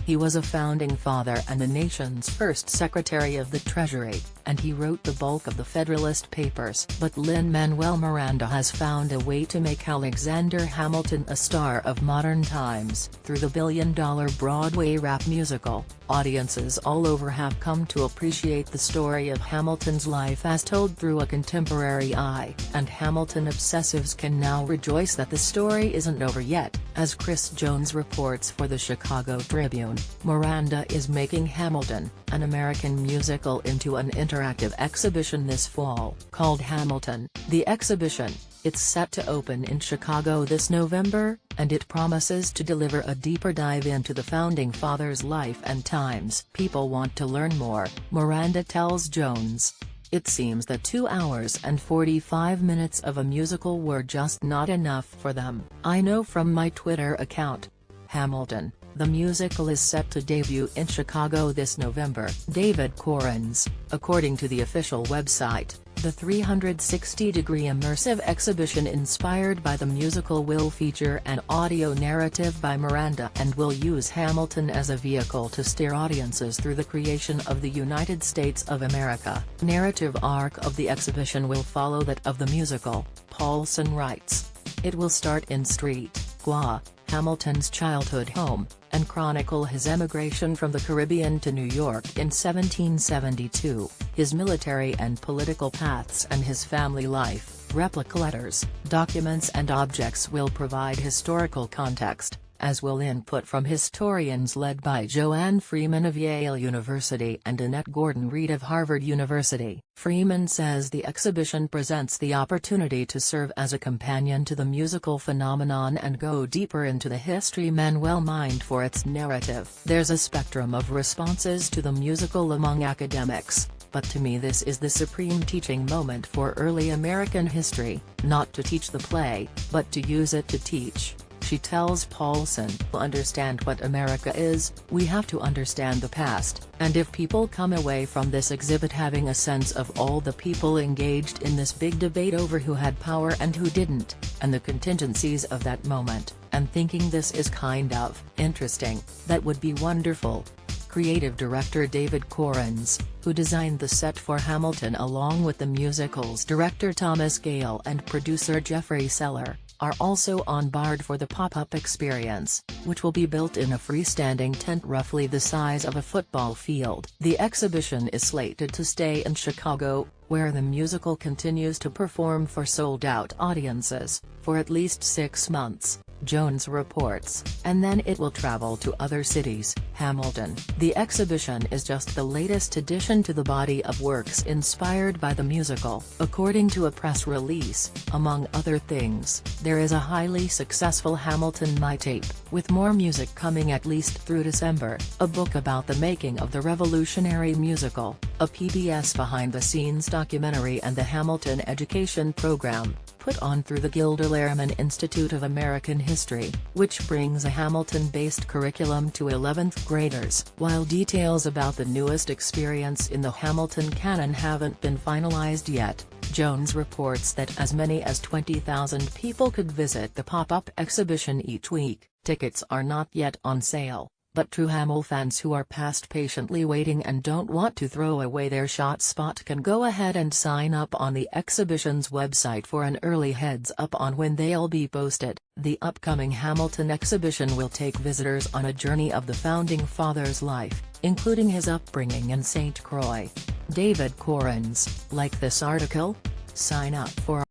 He was a founding father and the nation's first Secretary of the Treasury, and he wrote the bulk of the Federalist Papers. But Lin-Manuel Miranda has found a way to make Alexander Hamilton a star of modern times. Through the billion-dollar Broadway rap musical, audiences all over have come to appreciate the story of Hamilton's life as told through a contemporary eye, and Hamilton obsessives can now rejoice that the story isn't over yet. As Chris Jones reports for the Chicago Tribune, Miranda is making Hamilton, an American musical, into an interactive exhibition this fall. Called Hamilton, the exhibition, it's set to open in Chicago this November, and it promises to deliver a deeper dive into the Founding Fathers' life and times. People want to learn more, Miranda tells Jones. It seems that 2 hours and 45 minutes of a musical were just not enough for them. I know from my Twitter account. Hamilton, the musical, is set to debut in Chicago this November. David Korins, according to the official website, the 360-degree immersive exhibition inspired by the musical will feature an audio narrative by Miranda and will use Hamilton as a vehicle to steer audiences through the creation of the United States of America. Narrative arc of the exhibition will follow that of the musical, Paulson writes. It will start in St. Croix, Hamilton's childhood home, and chronicle his emigration from the Caribbean to New York in 1772, his military and political paths and his family life. Replica letters, documents and objects will provide historical context, as will input from historians led by Joanne Freeman of Yale University and Annette Gordon-Reed of Harvard University. Freeman says the exhibition presents the opportunity to serve as a companion to the musical phenomenon and go deeper into the history men well mined for its narrative. There's a spectrum of responses to the musical among academics, but to me this is the supreme teaching moment for early American history, not to teach the play, but to use it to teach. She tells Paulson, to understand what America is, we have to understand the past, and if people come away from this exhibit having a sense of all the people engaged in this big debate over who had power and who didn't, and the contingencies of that moment, and thinking this is kind of interesting, that would be wonderful. Creative director David Korins, who designed the set for Hamilton along with the musical's director Thomas Gale and producer Jeffrey Seller, are also on board for the pop-up experience, which will be built in a freestanding tent roughly the size of a football field. The exhibition is slated to stay in Chicago, where the musical continues to perform for sold-out audiences, for at least 6 months, Jones reports, and then it will travel to other cities. Hamilton, the exhibition is just the latest addition to the body of works inspired by the musical. According to a press release, among other things, there is a highly successful Hamilton tape, with more music coming at least through December, a book about the making of the revolutionary musical, a PBS behind-the-scenes documentary and the Hamilton Education Program, put on through the Gilder Lehrman Institute of American History, which brings a Hamilton-based curriculum to 11th graders. While details about the newest experience in the Hamilton canon haven't been finalized yet, Jones reports that as many as 20,000 people could visit the pop-up exhibition each week. Tickets are not yet on sale, but true Hamilfans who are past patiently waiting and don't want to throw away their spot can go ahead and sign up on the exhibition's website for an early heads-up on when they'll be posted. The upcoming Hamilton exhibition will take visitors on a journey of the Founding Fathers' life, including his upbringing in St. Croix. David Korins, like this article? Sign up for